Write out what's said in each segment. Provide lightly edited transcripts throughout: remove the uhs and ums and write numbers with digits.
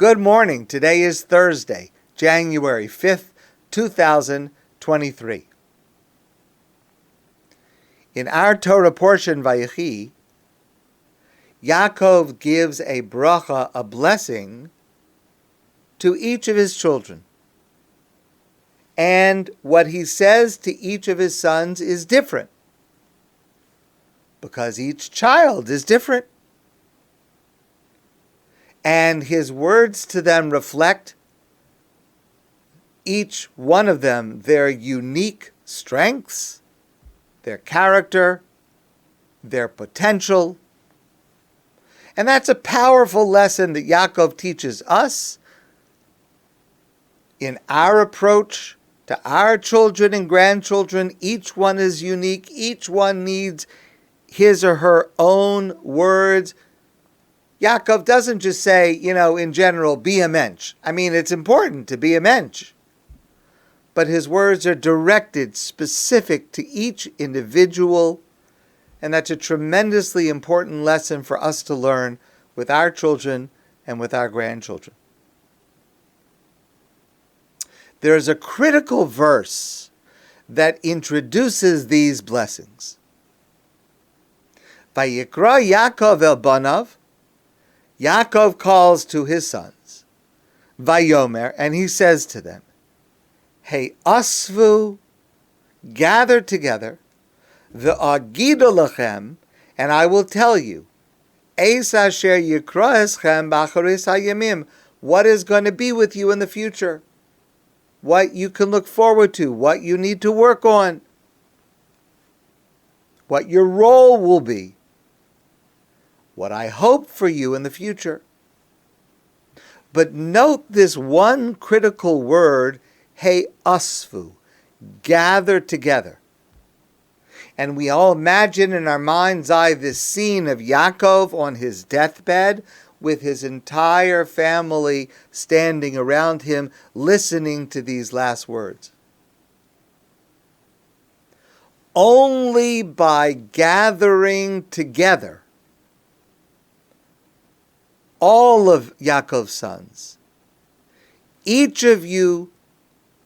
Good morning. Today is Thursday, January 5th, 2023. In our Torah portion, Vayechi, Yaakov gives a bracha, a blessing, to each of his children. And what he says to each of his sons is different, because each child is different. And his words to them reflect, each one of them, their unique strengths, their character, their potential. And that's a powerful lesson that Yaakov teaches us in our approach to our children and grandchildren. Each one is unique. Each one needs his or her own words. Yaakov doesn't just say, in general, be a mensch. I mean, it's important to be a mensch. But his words are directed, specific to each individual. And that's a tremendously important lesson for us to learn with our children and with our grandchildren. There's a critical verse that introduces these blessings. Vayikra Yaakov el banav. Yaakov calls to his sons, Vayomer, and he says to them, Hey asvu, gather together, v'agidu lachem, and I will tell you, Eis asher yikra eschem b'acharis hayamim, what is going to be with you in the future, what you can look forward to, what you need to work on, what your role will be, what I hope for you in the future. But note this one critical word, hey asvu, gather together. And we all imagine in our mind's eye this scene of Yaakov on his deathbed with his entire family standing around him, listening to these last words. Only by gathering together all of Yaakov's sons, each of you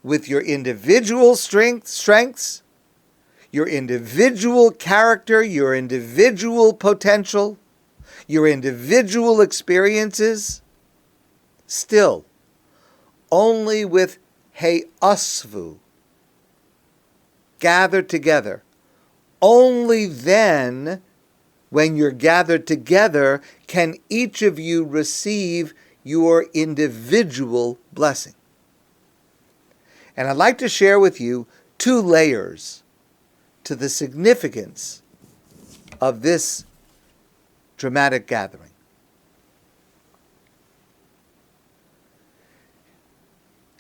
with your individual strengths, your individual character, your individual potential, your individual experiences, still, only with hey asvu, gather together. Only then, when you're gathered together, can each of you receive your individual blessing. And I'd like to share with you two layers to the significance of this dramatic gathering.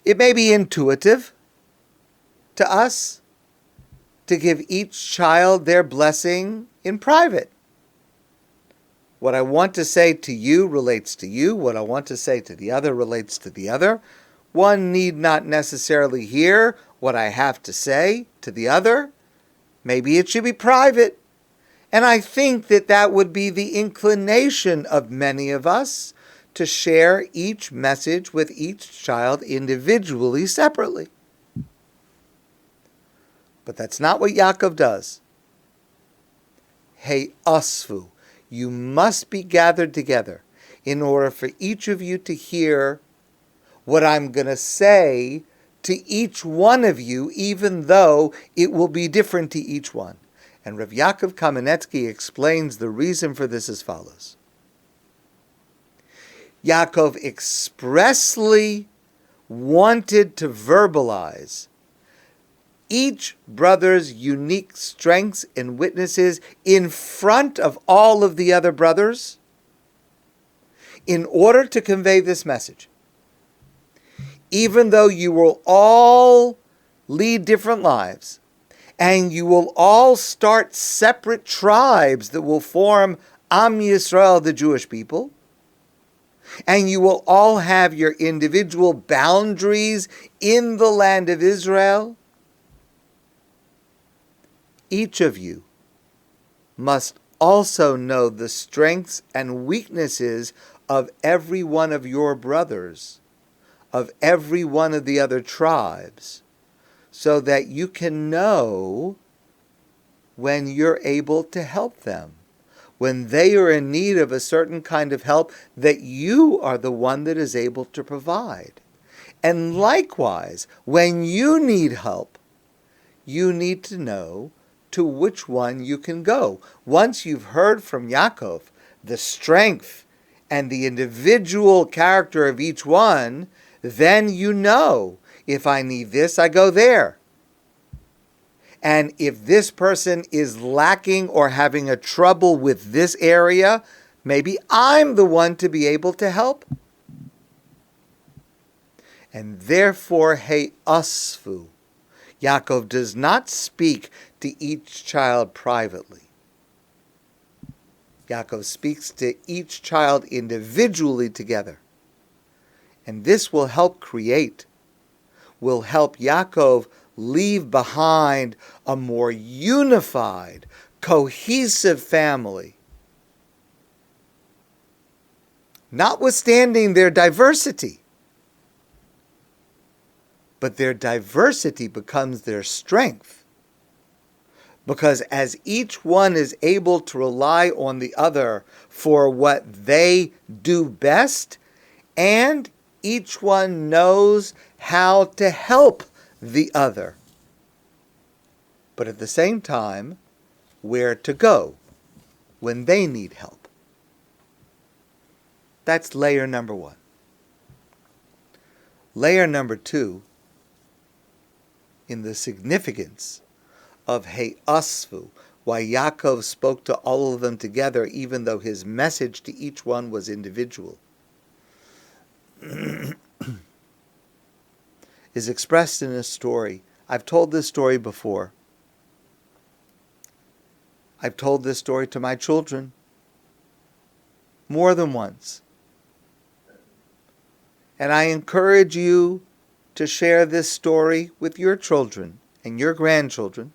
It may be intuitive to us to give each child their blessing in private. What I want to say to you relates to you. What I want to say to the other relates to the other. One need not necessarily hear what I have to say to the other. Maybe it should be private. And I think that would be the inclination of many of us, to share each message with each child individually, separately. But that's not what Yaakov does. Hey asvu. You must be gathered together in order for each of you to hear what I'm going to say to each one of you, even though it will be different to each one. And Rabbi Yaakov Kaminetsky explains the reason for this as follows. Yaakov expressly wanted to verbalize each brother's unique strengths and weaknesses in front of all of the other brothers in order to convey this message. Even though you will all lead different lives and you will all start separate tribes that will form Am Yisrael, the Jewish people, and you will all have your individual boundaries in the land of Israel, each of you must also know the strengths and weaknesses of every one of your brothers, of every one of the other tribes, so that you can know when you're able to help them, when they are in need of a certain kind of help that you are the one that is able to provide. And likewise, when you need help, you need to know to which one you can go. Once you've heard from Yaakov the strength and the individual character of each one, then you know, if I need this, I go there. And if this person is lacking or having a trouble with this area, maybe I'm the one to be able to help. And therefore, asfu. Yaakov does not speak to each child privately. Yaakov speaks to each child individually together. And this will help will help Yaakov leave behind a more unified, cohesive family. Notwithstanding their diversity. But their diversity becomes their strength. Because as each one is able to rely on the other for what they do best, and each one knows how to help the other. But at the same time, where to go when they need help. That's layer number one. Layer number two, in the significance of asfu, why Yaakov spoke to all of them together, even though his message to each one was individual, is expressed in a story. I've told this story before. I've told this story to my children more than once. And I encourage you to share this story with your children and your grandchildren.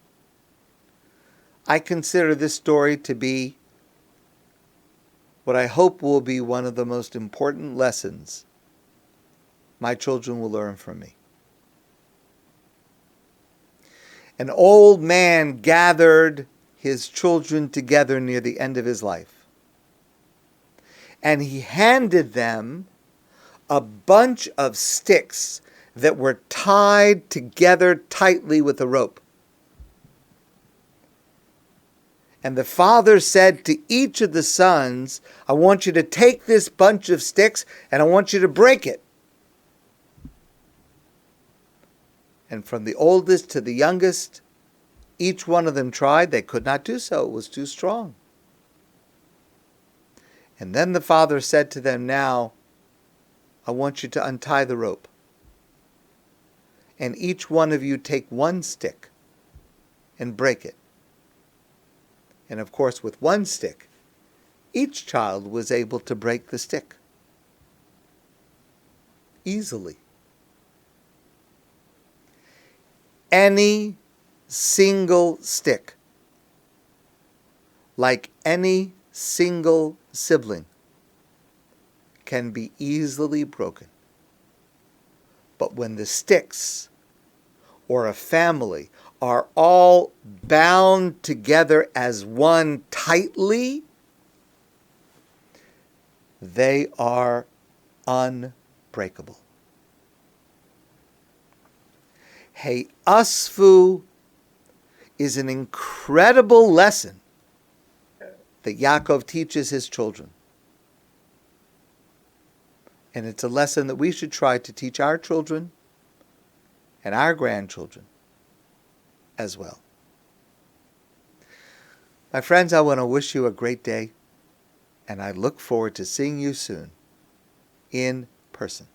I consider this story to be what I hope will be one of the most important lessons my children will learn from me. An old man gathered his children together near the end of his life, and he handed them a bunch of sticks that were tied together tightly with a rope. And the father said to each of the sons, I want you to take this bunch of sticks and I want you to break it. And from the oldest to the youngest, each one of them tried. They could not do so. It was too strong. And then the father said to them, now, I want you to untie the rope. And each one of you take one stick and break it. And of course, with one stick, each child was able to break the stick easily. Any single stick, like any single sibling, can be easily broken. But when the sticks, or a family, are all bound together as one tightly, they are unbreakable. Asfu is an incredible lesson that Yaakov teaches his children. And it's a lesson that we should try to teach our children and our grandchildren as well. My friends, I want to wish you a great day, and I look forward to seeing you soon in person.